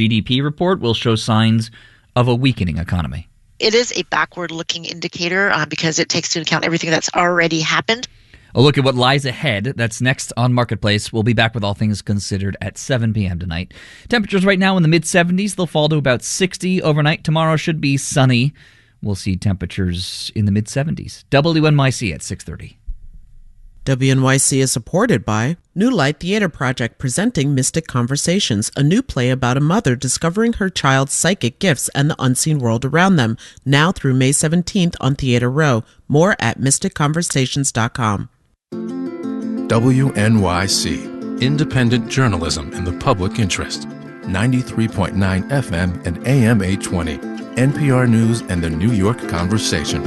GDP report will show signs of a weakening economy. It is a backward-looking indicator because it takes into account everything that's already happened. A look at what lies ahead. That's next on Marketplace. We'll be back with All Things Considered at 7 p.m. tonight. Temperatures right now in the mid-70s. They'll fall to about 60 overnight. Tomorrow should be sunny. We'll see temperatures in the mid-70s. WNYC at 6:30. WNYC is supported by New Light Theater Project presenting Mystic Conversations, a new play about a mother discovering her child's psychic gifts and the unseen world around them, now through May 17th on Theater Row. More at mysticconversations.com. WNYC, independent journalism in the public interest. 93.9 FM and AM 820. NPR News and the New York Conversation.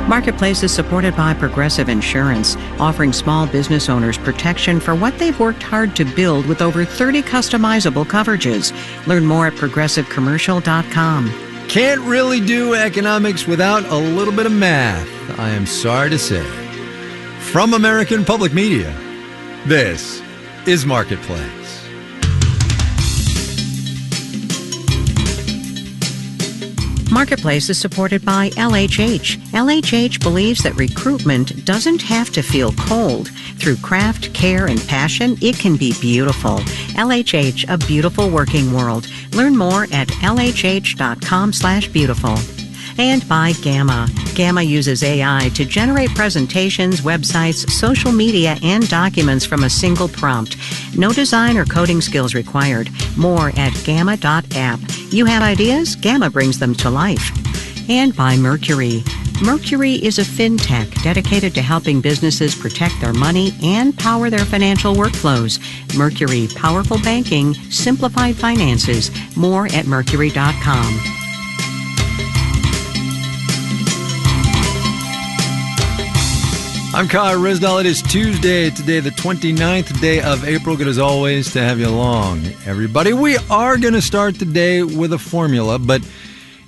Marketplace is supported by Progressive Insurance, offering small business owners protection for what they've worked hard to build with over 30 customizable coverages. Learn more at progressivecommercial.com. Can't really do economics without a little bit of math, I am sorry to say. From American Public Media, this is Marketplace. Marketplace is supported by LHH. LHH believes that recruitment doesn't have to feel cold. Through craft, care, and passion, it can be beautiful. LHH, a beautiful working world. Learn more at lhh.com/beautiful. And by Gamma. Gamma uses AI to generate presentations, websites, social media, and documents from a single prompt. No design or coding skills required. More at gamma.app. You have ideas? Gamma brings them to life. And by Mercury. Mercury is a fintech dedicated to helping businesses protect their money and power their financial workflows. Mercury, powerful banking, simplified finances. More at mercury.com. I'm Kai Rizdal. It is Tuesday, today the 29th day of April. Good as always to have you along, everybody. We are going to start the day with a formula, but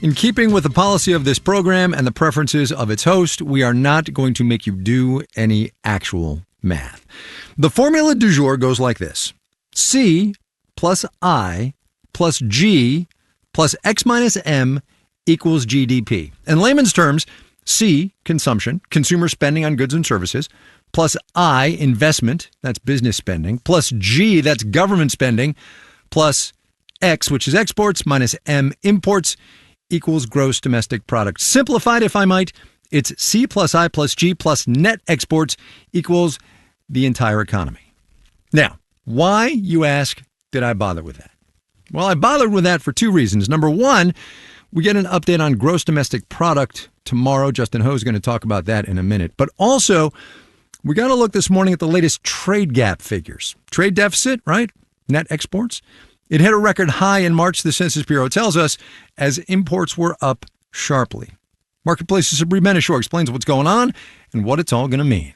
in keeping with the policy of this program and the preferences of its host, we are not going to make you do any actual math. The formula du jour goes like this. C plus I plus G plus X minus M equals GDP. In layman's terms, C, consumption, consumer spending on goods and services, plus I, investment, that's business spending, plus G, that's government spending, plus X, which is exports, minus M, imports, equals gross domestic product. Simplified, if I might, it's C plus I plus G plus net exports equals the entire economy. Now, why, you ask, did I bother with that? Well, I bothered with that for two reasons. Number one, we get an update on gross domestic product tomorrow. Justin Ho is going to talk about that in a minute. But also, we got to look this morning at the latest trade gap figures. Trade deficit, right? Net exports. It hit a record high in March, the Census Bureau tells us, as imports were up sharply. Marketplace's Sabri Benishore explains what's going on and what it's all going to mean.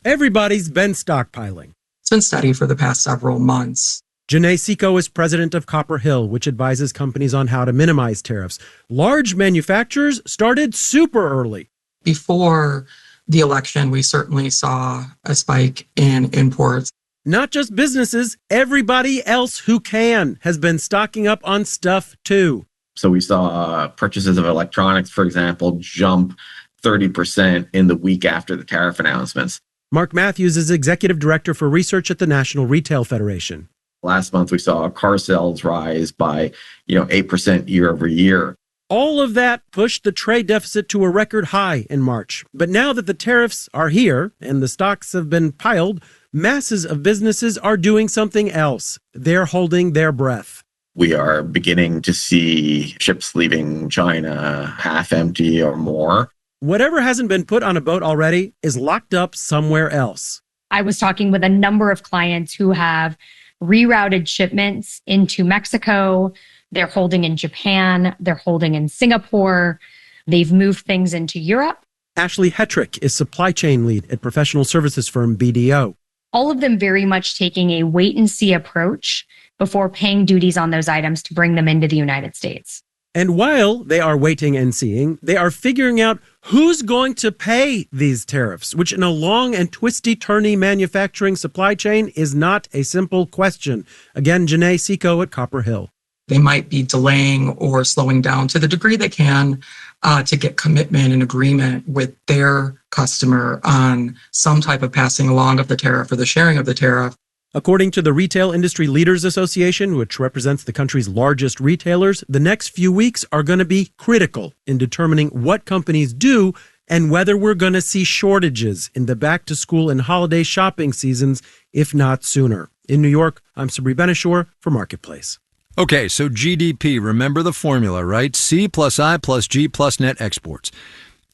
Everybody's been stockpiling. It's been steady for the past several months. Janae Seco is president of Copper Hill, which advises companies on how to minimize tariffs. Large manufacturers started super early. Before the election, we certainly saw a spike in imports. Not just businesses, everybody else who can has been stocking up on stuff too. So we saw purchases of electronics, for example, jump 30% in the week after the tariff announcements. Mark Matthews is executive director for research at the National Retail Federation. Last month, we saw car sales rise by, 8% year over year. All of that pushed the trade deficit to a record high in March. But now that the tariffs are here and the stocks have been piled, masses of businesses are doing something else. They're holding their breath. We are beginning to see ships leaving China half empty or more. Whatever hasn't been put on a boat already is locked up somewhere else. I was talking with a number of clients who have rerouted shipments into Mexico. They're holding in Japan. They're holding in Singapore. They've moved things into Europe. Ashley Hetrick is supply chain lead at professional services firm BDO. All of them very much taking a wait and see approach before paying duties on those items to bring them into the United States. And while they are waiting and seeing, they are figuring out who's going to pay these tariffs, which in a long and twisty-turny manufacturing supply chain is not a simple question. Again, Janae Seco at Copper Hill. They might be delaying or slowing down to the degree they can to get commitment and agreement with their customer on some type of passing along of the tariff or the sharing of the tariff. According to the Retail Industry Leaders Association, which represents the country's largest retailers, the next few weeks are going to be critical in determining what companies do and whether we're going to see shortages in the back-to-school and holiday shopping seasons, if not sooner. In New York, I'm Sabri Benishore for Marketplace. Okay, so GDP, remember the formula, right? C plus I plus G plus net exports.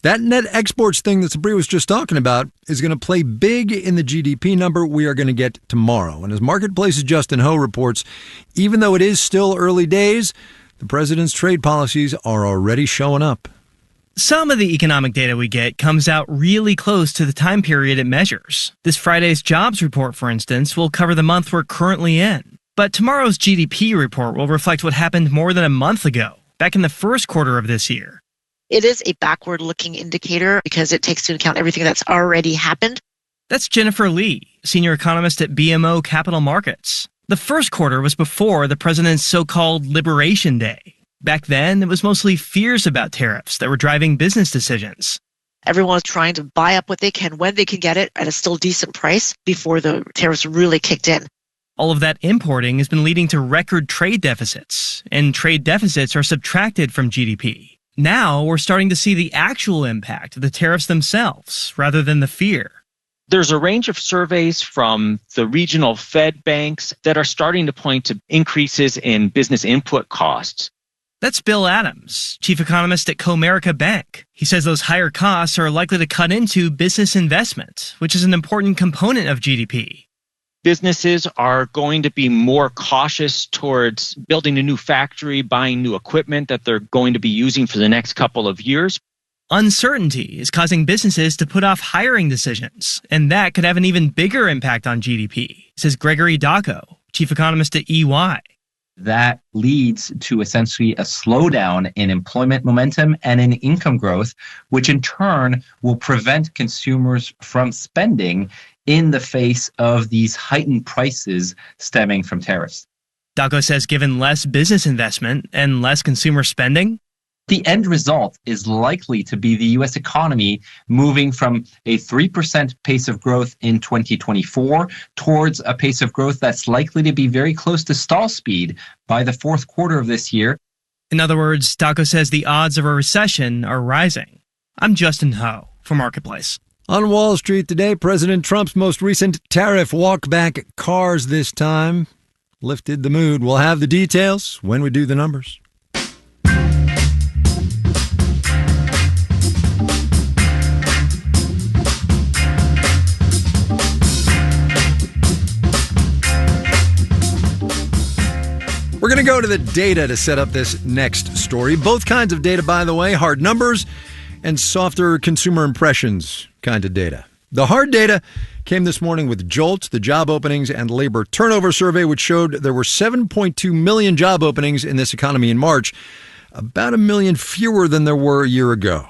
That net exports thing that Sabri was just talking about is going to play big in the GDP number we are going to get tomorrow. And as Marketplace's Justin Ho reports, even though it is still early days, the president's trade policies are already showing up. Some of the economic data we get comes out really close to the time period it measures. This Friday's jobs report, for instance, will cover the month we're currently in. But tomorrow's GDP report will reflect what happened more than a month ago, back in the first quarter of this year. It is a backward-looking indicator because it takes into account everything that's already happened. That's Jennifer Lee, senior economist at BMO Capital Markets. The first quarter was before the president's so-called Liberation Day. Back then, it was mostly fears about tariffs that were driving business decisions. Everyone's trying to buy up what they can when they can get it at a still decent price before the tariffs really kicked in. All of that importing has been leading to record trade deficits, and trade deficits are subtracted from GDP. Now we're starting to see the actual impact of the tariffs themselves, rather than the fear. There's a range of surveys from the regional Fed banks that are starting to point to increases in business input costs. That's Bill Adams, chief economist at Comerica Bank. He says those higher costs are likely to cut into business investment, which is an important component of GDP. Businesses are going to be more cautious towards building a new factory, buying new equipment that they're going to be using for the next couple of years. Uncertainty is causing businesses to put off hiring decisions, and that could have an even bigger impact on GDP, says Gregory Dacco, chief economist at EY. That leads to essentially a slowdown in employment momentum and in income growth, which in turn will prevent consumers from spending in the face of these heightened prices stemming from tariffs. Dacco says given less business investment and less consumer spending, the end result is likely to be the U.S. economy moving from a 3% pace of growth in 2024 towards a pace of growth that's likely to be very close to stall speed by the fourth quarter of this year. In other words, Dacco says the odds of a recession are rising. I'm Justin Ho for Marketplace. On Wall Street today, President Trump's most recent tariff walkback cars this time lifted the mood. We'll have the details when we do the numbers. We're going to go to the data to set up this next story. Both kinds of data, by the way, hard numbers and softer consumer impressions kind of data. The hard data came this morning with JOLT, the Job Openings and Labor Turnover Survey, which showed there were 7.2 million job openings in this economy in March, about 1 million fewer than there were a year ago.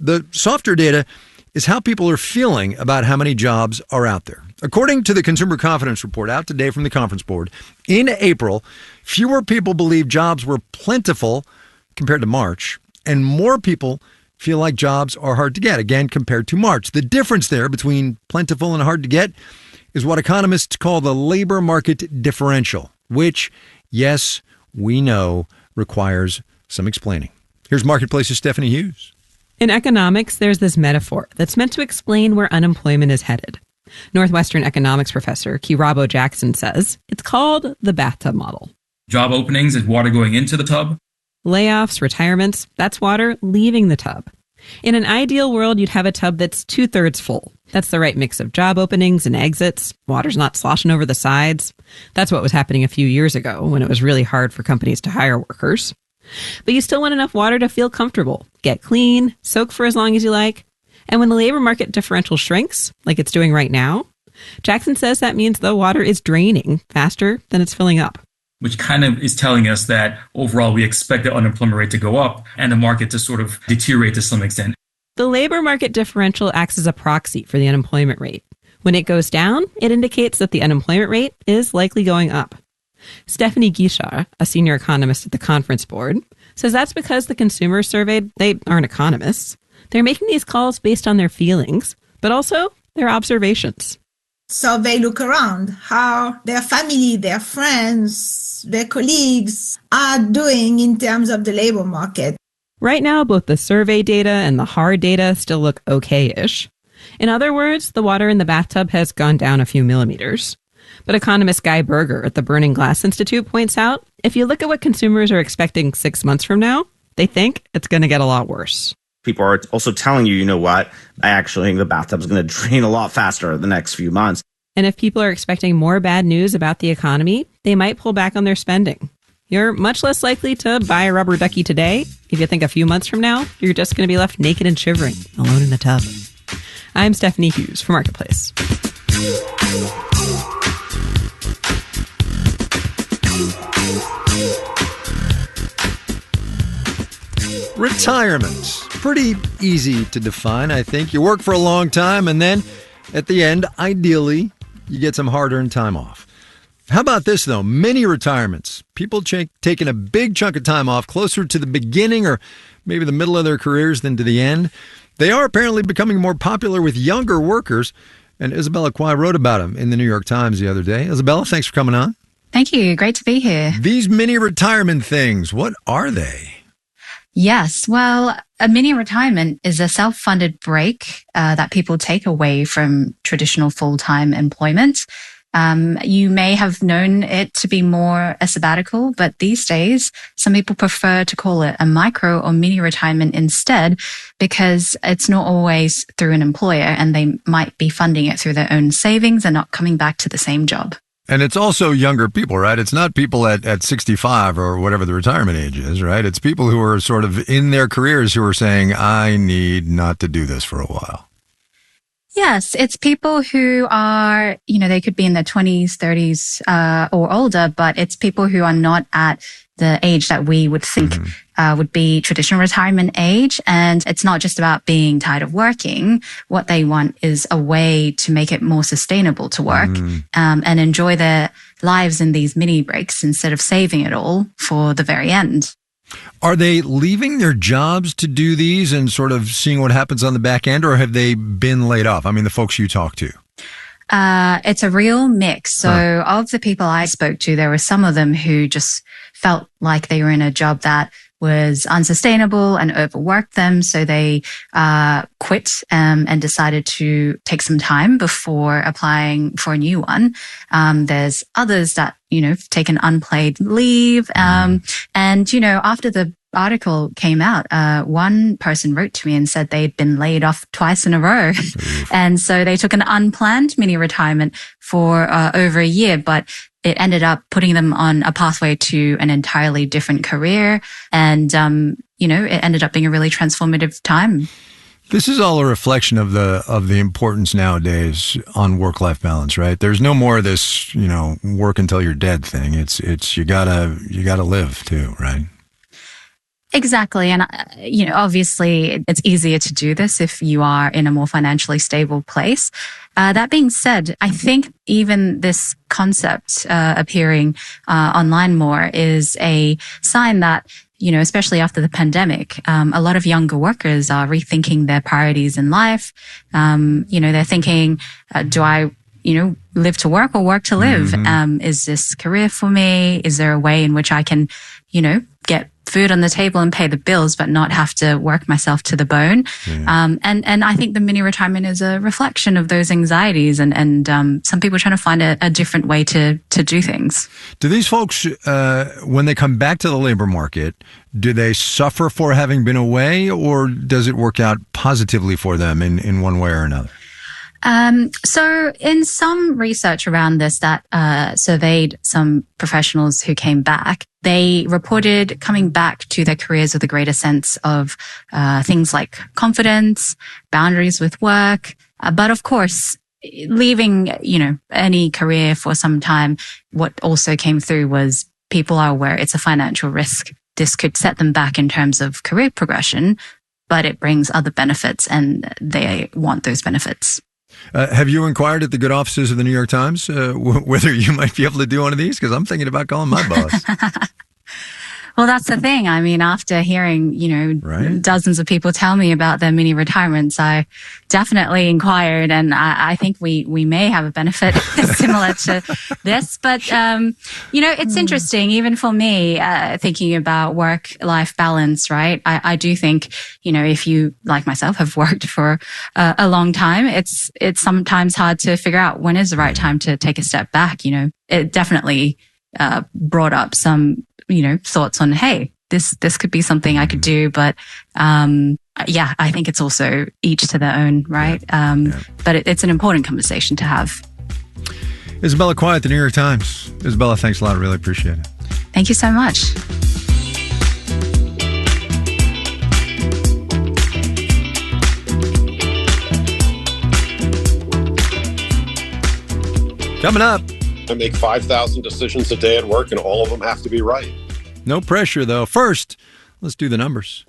The softer data is how people are feeling about how many jobs are out there. According to the Consumer Confidence Report out today from the Conference Board, in April, fewer people believe jobs were plentiful compared to March, and more people feel like jobs are hard to get, again, compared to March. The difference there between plentiful and hard to get is what economists call the labor market differential, which, yes, we know, requires some explaining. Here's Marketplace's Stephanie Hughes. In economics, there's this metaphor that's meant to explain where unemployment is headed. Northwestern economics professor Kirabo Jackson says it's called the bathtub model. Job openings is water going into the tub. Layoffs, retirements, that's water leaving the tub. In an ideal world, you'd have a tub that's 2/3 full. That's the right mix of job openings and exits. Water's not sloshing over the sides. That's what was happening a few years ago when it was really hard for companies to hire workers. But you still want enough water to feel comfortable, get clean, soak for as long as you like. And when the labor market differential shrinks, like it's doing right now, Jackson says that means the water is draining faster than it's filling up. which kind of is telling us that overall we expect the unemployment rate to go up and the market to sort of deteriorate to some extent. The labor market differential acts as a proxy for the unemployment rate. When it goes down, it indicates that the unemployment rate is likely going up. Stephanie Guichard, a senior economist at the Conference Board, says that's because the consumers surveyed, they aren't economists. They're making these calls based on their feelings, but also their observations. So they look around how their family, their friends, their colleagues are doing in terms of the labor market. Right now, both the survey data and the hard data still look okay-ish. In other words, the water in the bathtub has gone down a few millimeters. But economist Guy Berger at the Burning Glass Institute points out, if you look at what consumers are expecting 6 months from now, they think it's going to get a lot worse. People are also telling you, you know what, I actually think the bathtub's going to drain a lot faster the next few months. And if people are expecting more bad news about the economy, they might pull back on their spending. You're much less likely to buy a rubber ducky today if you think a few months from now, you're just going to be left naked and shivering, alone in the tub. I'm Stephanie Hughes for Marketplace. Retirement. Pretty easy to define, I think. You work for a long time, and then at the end, ideally, you get some hard-earned time off. How about this, though? Mini retirements. People taking a big chunk of time off closer to the beginning or maybe the middle of their careers than to the end. They are apparently becoming more popular with younger workers, and Isabella Kwai wrote about them in the New York Times the other day. Isabella, thanks for coming on. Thank you. Great to be here. These mini retirement things, what are they? Yes. Well, a mini retirement is a self-funded break that people take away from traditional full-time employment. You may have known it to be more a sabbatical, but these days, some people prefer to call it a micro or mini retirement instead because it's not always through an employer and they might be funding it through their own savings and not coming back to the same job. And it's also younger people, right? It's not people at 65 or whatever the retirement age is, right? It's people who are sort of in their careers who are saying, I need not to do this for a while. Yes, it's people who are, they could be in their 20s, 30s, or older, but it's people who are not at the age that we would think would be traditional retirement age. And it's not just about being tired of working. What they want is a way to make it more sustainable to work and enjoy their lives in these mini breaks instead of saving it all for the very end. Are they leaving their jobs to do these and sort of seeing what happens on the back end, or have they been laid off? I mean, the folks you talk to. It's a real mix. So of the people I spoke to, there were some of them who just felt like they were in a job that was unsustainable and overworked them. So they quit and decided to take some time before applying for a new one. There's others that, taken unpaid leave. And, after the article came out, one person wrote to me and said they'd been laid off twice in a row. And so they took an unplanned mini retirement for over a year, but it ended up putting them on a pathway to an entirely different career. And, it ended up being a really transformative time. This is all a reflection of the importance nowadays on work-life balance, right? There's no more of this, work until you're dead thing. It's you gotta live too, right? Exactly. And, obviously it's easier to do this if you are in a more financially stable place. That being said, I think even this concept appearing online more is a sign that, especially after the pandemic, a lot of younger workers are rethinking their priorities in life. They're thinking, do I live to work or work to live? Is this career for me? Is there a way in which I can, get food on the table and pay the bills, but not have to work myself to the bone? And I think the mini retirement is a reflection of those anxieties and some people are trying to find a different way to do things. Do these folks, when they come back to the labor market, do they suffer for having been away, or does it work out positively for them in one way or another? So in some research around this that surveyed some professionals who came back, they reported coming back to their careers with a greater sense of things like confidence, boundaries with work. But of course, leaving, any career for some time, what also came through was people are aware it's a financial risk. This could set them back in terms of career progression, but it brings other benefits and they want those benefits. Have you inquired at the good offices of the New York Times whether you might be able to do one of these? Because I'm thinking about calling my boss. Well, that's the thing. I mean, after hearing, dozens of people tell me about their mini retirements, I definitely inquired, and I think we may have a benefit similar to this. But, it's interesting, even for me, thinking about work-life balance, right? I do think, if you, like myself, have worked for a long time, it's sometimes hard to figure out when is the right time to take a step back. It definitely brought up some thoughts on, hey, this could be something I could do. But I think it's also each to their own, right? But it's an important conversation to have. Isabella Quiet, the New York Times. Isabella, thanks a lot. I really appreciate it. Thank you so much. Coming up. I make 5,000 decisions a day at work, and all of them have to be right. No pressure, though. First, let's do the numbers.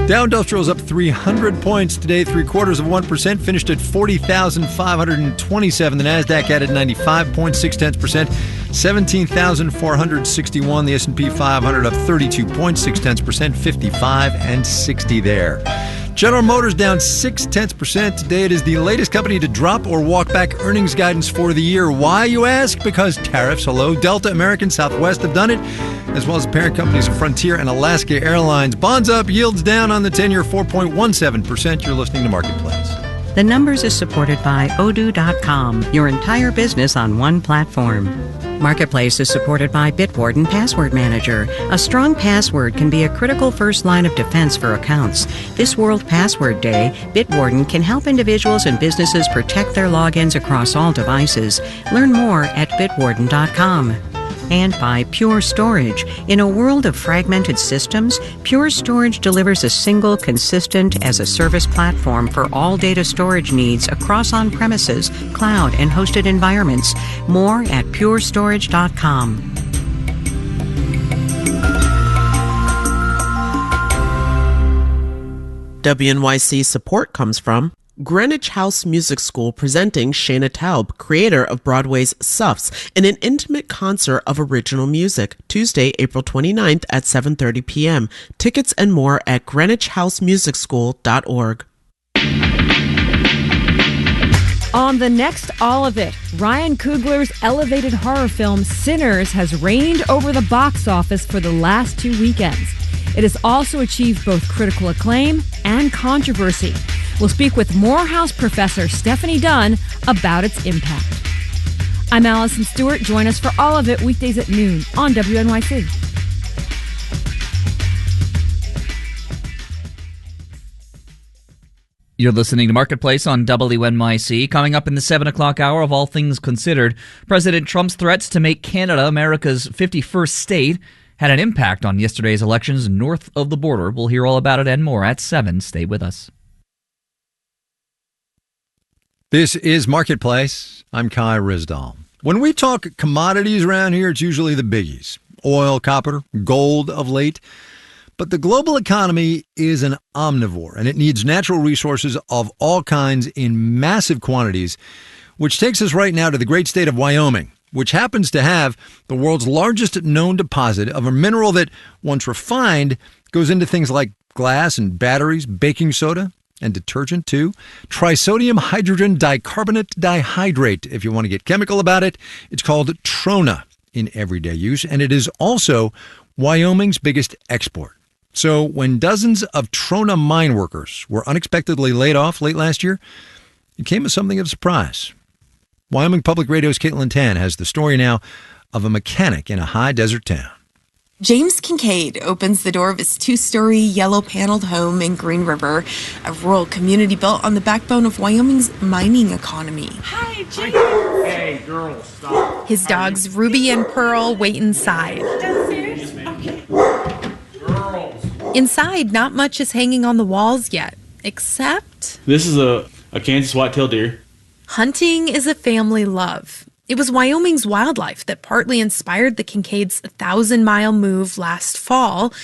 Dow Industrial's up 300 points today, 0.75%, finished at 40,527. The Nasdaq added 95.6%, 17,461. The S&P 500 up 32.6%, 55 and 60 there. General Motors down 0.6%. Today it is the latest company to drop or walk back earnings guidance for the year. Why, you ask? Because tariffs. Hello. Delta, American, Southwest have done it, as well as the parent companies of Frontier and Alaska Airlines. Bonds up, yields down on the 10-year, 4.17%. You're listening to Marketplace. The Numbers is supported by Odoo.com, your entire business on one platform. Marketplace is supported by Bitwarden Password Manager. A strong password can be a critical first line of defense for accounts. This World Password Day, Bitwarden can help individuals and businesses protect their logins across all devices. Learn more at Bitwarden.com. And by Pure Storage. In a world of fragmented systems, Pure Storage delivers a single, consistent as-a-service platform for all data storage needs across on-premises, cloud, and hosted environments. More at purestorage.com. WNYC support comes from Greenwich House Music School, presenting Shana Taub, creator of Broadway's Suffs, in an intimate concert of original music, Tuesday, April 29th at 7:30 p.m. Tickets and more at greenwichhousemusicschool.org. On the next All of It, Ryan Coogler's elevated horror film Sinners has reigned over the box office for the last 2 weekends. It has also achieved both critical acclaim and controversy. We'll speak with Morehouse professor Stephanie Dunn about its impact. I'm Allison Stewart. Join us for All of It weekdays at noon on WNYC. You're listening to Marketplace on WNYC. Coming up in the 7 o'clock hour of All Things Considered, President Trump's threats to make Canada America's 51st state had an impact on yesterday's elections north of the border. We'll hear all about it and more at 7. Stay with us. This is Marketplace. I'm Kai Rizdal. When we talk commodities around here, it's usually the biggies. Oil, copper, gold of late. But the global economy is an omnivore, and it needs natural resources of all kinds in massive quantities, which takes us right now to the great state of Wyoming, which happens to have the world's largest known deposit of a mineral that, once refined, goes into things like glass and batteries, baking soda, and detergent too. Trisodium hydrogen dicarbonate dihydrate, if you want to get chemical about it. It's called Trona in everyday use, and it is also Wyoming's biggest export. So when dozens of Trona mine workers were unexpectedly laid off late last year, it came as something of a surprise. Wyoming Public Radio's Caitlin Tan has the story now of a mechanic in a high desert town. James Kincaid opens the door of his 2-story yellow-paneled home in Green River, a rural community built on the backbone of Wyoming's mining economy. Hi, James. Hey, girls, stop. His dogs, Ruby and Pearl, wait inside. Yes, okay. Girls. Inside, not much is hanging on the walls yet, except... This is a Kansas white-tailed deer. Hunting is a family love. It was Wyoming's wildlife that partly inspired the Kincaids' 1,000-mile move last fall,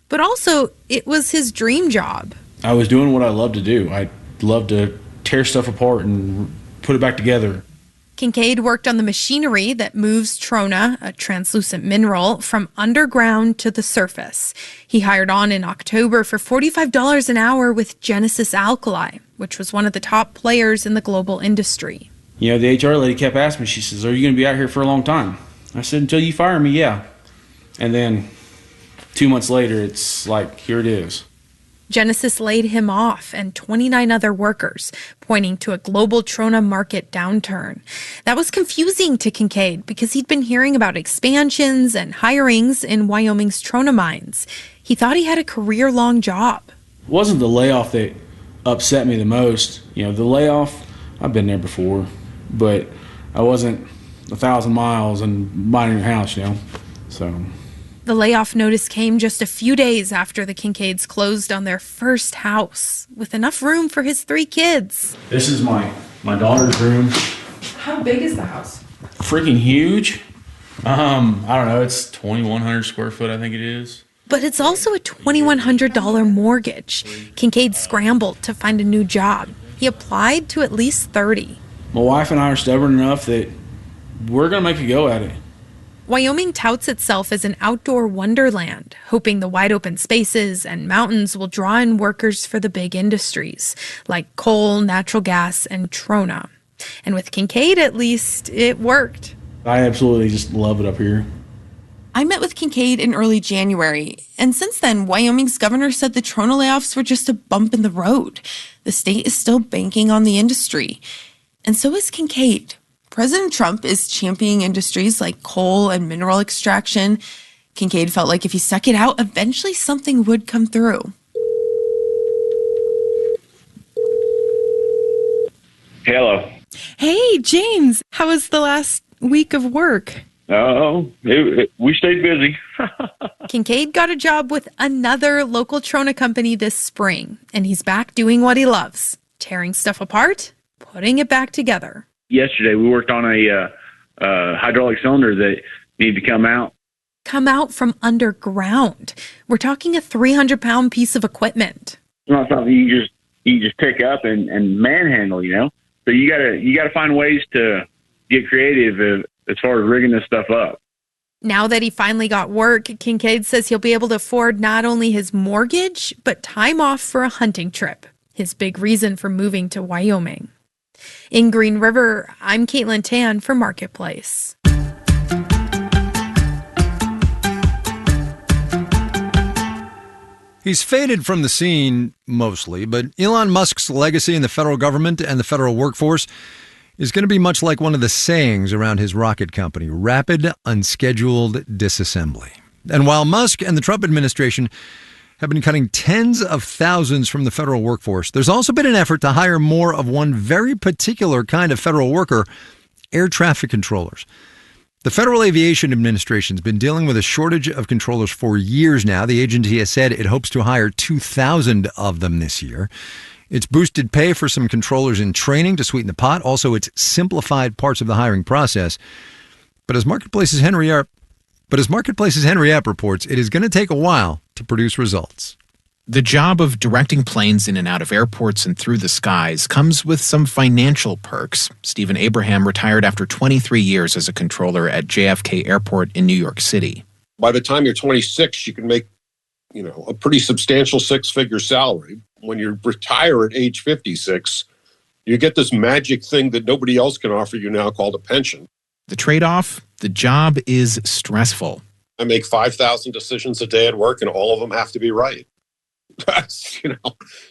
but also it was his dream job. I was doing what I love to do. I love to tear stuff apart and put it back together. Kincaid worked on the machinery that moves trona, a translucent mineral, from underground to the surface. He hired on in October for $45 an hour with Genesis Alkali, which was one of the top players in the global industry. You know, the HR lady kept asking me, she says, "Are you going to be out here for a long time?" I said, "Until you fire me, yeah." And then 2 months later, it's like, here it is. Genesis laid him off and 29 other workers, pointing to a global trona market downturn. That was confusing to Kincaid because he'd been hearing about expansions and hirings in Wyoming's trona mines. He thought he had a career-long job. It wasn't the layoff that upset me the most. You know, the layoff, I've been there before, but I wasn't 1,000 miles and minding your house, you know, so... The layoff notice came just a few days after the Kincaids closed on their first house, with enough room for his 3 kids. This is my daughter's room. How big is the house? Freaking huge. I don't know, it's 2,100 square foot, I think it is. But it's also a $2,100 mortgage. Kincaid scrambled to find a new job. He applied to at least 30. My wife and I are stubborn enough that we're going to make a go at it. Wyoming touts itself as an outdoor wonderland, hoping the wide open spaces and mountains will draw in workers for the big industries, like coal, natural gas, and trona. And with Kincaid, at least, it worked. I absolutely just love it up here. I met with Kincaid in early January, and since then, Wyoming's governor said the trona layoffs were just a bump in the road. The state is still banking on the industry. And so is Kincaid. President Trump is championing industries like coal and mineral extraction. Kincaid felt like if he stuck it out, eventually something would come through. Hello. Hey, James. How was the last week of work? Oh, we stayed busy. Kincaid got a job with another local trona company this spring, and he's back doing what he loves, tearing stuff apart, putting it back together. Yesterday, we worked on a hydraulic cylinder that needed to come out. Come out from underground. We're talking a 300-pound piece of equipment. It's not something you just pick up and manhandle, you know. So you gotta find ways to get creative as far as rigging this stuff up. Now that he finally got work, Kincaid says he'll be able to afford not only his mortgage, but time off for a hunting trip. His big reason for moving to Wyoming. In Green River, I'm Caitlin Tan for Marketplace. He's faded from the scene mostly, but Elon Musk's legacy in the federal government and the federal workforce is going to be much like one of the sayings around his rocket company, rapid, unscheduled disassembly. And while Musk and the Trump administration have been cutting tens of thousands from the federal workforce, there's also been an effort to hire more of one very particular kind of federal worker, air traffic controllers. The Federal Aviation Administration has been dealing with a shortage of controllers for years now. The agency has said it hopes to hire 2,000 of them this year. It's boosted pay for some controllers in training to sweeten the pot. Also, it's simplified parts of the hiring process. But as Marketplace's Henry Epp reports, it is going to take a while to produce results. The job of directing planes in and out of airports and through the skies comes with some financial perks. Stephen Abraham retired after 23 years as a controller at JFK Airport in New York City. By the time you're 26, you can make, a pretty substantial 6-figure salary. When you retire at age 56, you get this magic thing that nobody else can offer you now called a pension. The trade-off, the job is stressful. I make 5,000 decisions a day at work, and all of them have to be right. That's,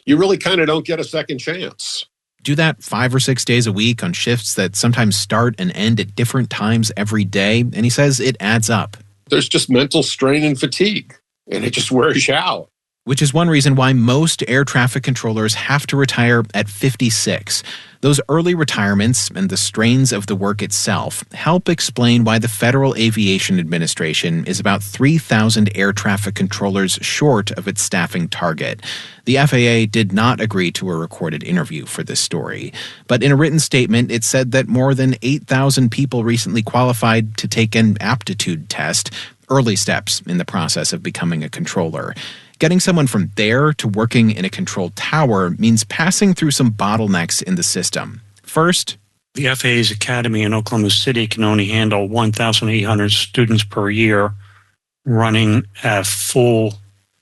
you really kind of don't get a second chance. Do that 5 or 6 days a week on shifts that sometimes start and end at different times every day, and he says it adds up. There's just mental strain and fatigue, and it just wears you out. which is one reason why most air traffic controllers have to retire at 56. Those early retirements and the strains of the work itself help explain why the Federal Aviation Administration is about 3,000 air traffic controllers short of its staffing target. The FAA did not agree to a recorded interview for this story, but in a written statement, it said that more than 8,000 people recently qualified to take an aptitude test, early steps in the process of becoming a controller. Getting someone from there to working in a controlled tower means passing through some bottlenecks in the system. First, the FAA's academy in Oklahoma City can only handle 1,800 students per year running at full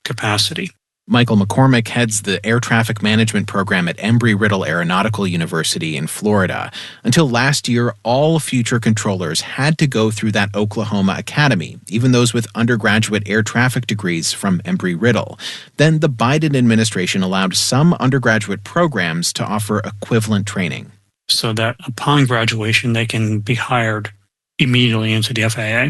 capacity. Michael McCormick heads the air traffic management program at Embry-Riddle Aeronautical University in Florida. Until last year, all future controllers had to go through that Oklahoma academy, even those with undergraduate air traffic degrees from Embry-Riddle. Then the Biden administration allowed some undergraduate programs to offer equivalent training. So that upon graduation, they can be hired immediately into the FAA.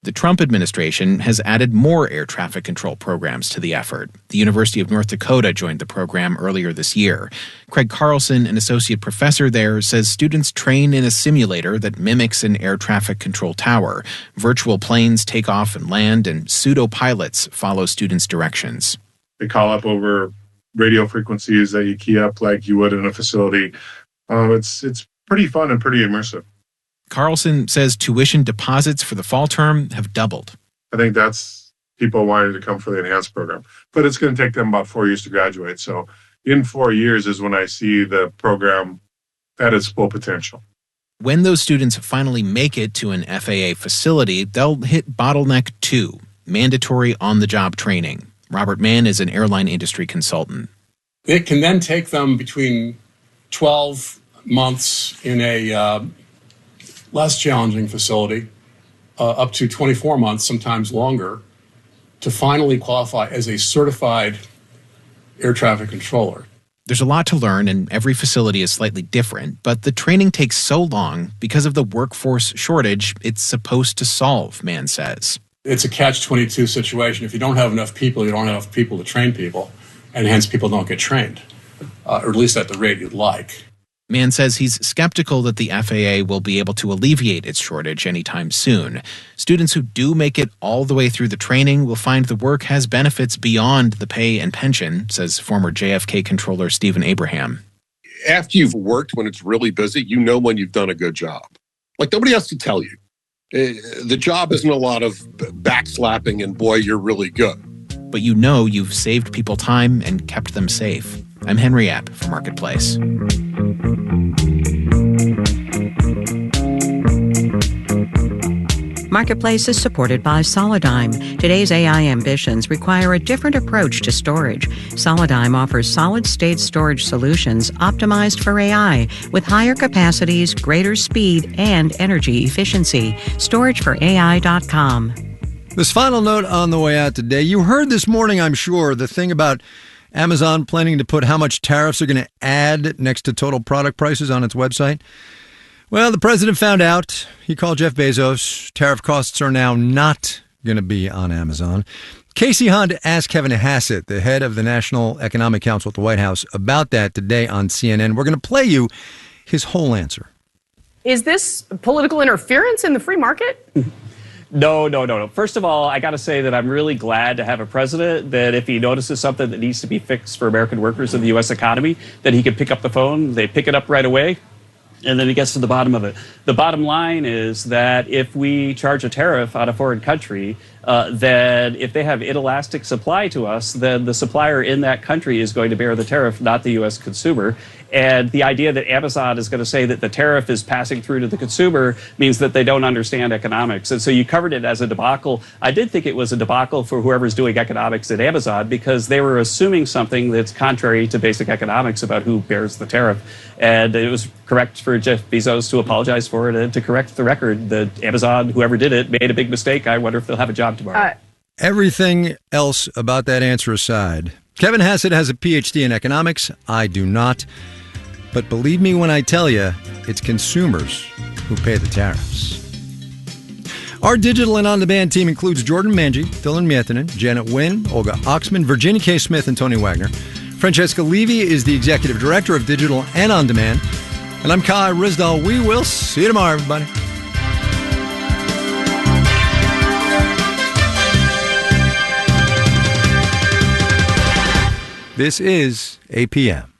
The Trump administration has added more air traffic control programs to the effort. The University of North Dakota joined the program earlier this year. Craig Carlson, an associate professor there, says students train in a simulator that mimics an air traffic control tower. Virtual planes take off and land, and pseudo-pilots follow students' directions. They call up over radio frequencies that you key up like you would in a facility. It's pretty fun and pretty immersive. Carlson says tuition deposits for the fall term have doubled. I think that's people wanting to come for the enhanced program. But it's going to take them about 4 years to graduate. So in 4 years is when I see the program at its full potential. When those students finally make it to an FAA facility, they'll hit bottleneck 2, mandatory on-the-job training. Robert Mann is an airline industry consultant. It can then take them between 12 months in a less challenging facility, up to 24 months, sometimes longer, to finally qualify as a certified air traffic controller. There's a lot to learn, and every facility is slightly different, but the training takes so long because of the workforce shortage it's supposed to solve, Mann says. It's a catch-22 situation. If you don't have enough people, you don't have enough people to train people, and hence people don't get trained, or at least at the rate you'd like. Mann says he's skeptical that the FAA will be able to alleviate its shortage anytime soon. Students who do make it all the way through the training will find the work has benefits beyond the pay and pension, says former JFK controller Stephen Abraham. After you've worked when it's really busy, you know when you've done a good job. Like nobody has to tell you. The job isn't a lot of backslapping and boy, you're really good. But you know you've saved people time and kept them safe. I'm Henry App for Marketplace. Marketplace is supported by Solidigm. Today's AI ambitions require a different approach to storage. Solidigm offers solid-state storage solutions optimized for AI with higher capacities, greater speed, and energy efficiency. StorageForAI.com. This final note on the way out today. You heard this morning, I'm sure, the thing about Amazon planning to put how much tariffs are going to add next to total product prices on its website. Well, the president found out. He called Jeff Bezos. Tariff costs are now not going to be on Amazon. Casey Hunt asked Kevin Hassett, the head of the National Economic Council at the White House, about that today on CNN. We're going to play you his whole answer. Is this political interference in the free market? No. First of all, I got to say that I'm really glad to have a president that if he notices something that needs to be fixed for American workers in the U.S. economy, that he can pick up the phone, they pick it up right away, and then he gets to the bottom of it. The bottom line is that if we charge a tariff on a foreign country, then if they have inelastic supply to us, then the supplier in that country is going to bear the tariff, not the U.S. consumer. And the idea that Amazon is going to say that the tariff is passing through to the consumer means that they don't understand economics. And so you covered it as a debacle. I did think it was a debacle for whoever's doing economics at Amazon because they were assuming something that's contrary to basic economics about who bears the tariff. And it was correct for Jeff Bezos to apologize for it and to correct the record that Amazon, whoever did it, made a big mistake. I wonder if they'll have a job tomorrow. Everything else about that answer aside, Kevin Hassett has a PhD in economics. I do not. But believe me when I tell you, it's consumers who pay the tariffs. Our digital and on-demand team includes Jordan Manji, Dylan Mietanen, Janet Wynn, Olga Oxman, Virginia K. Smith, and Tony Wagner. Francesca Levy is the executive director of digital and on-demand. And I'm Kai Rizdal. We will see you tomorrow, everybody. This is APM.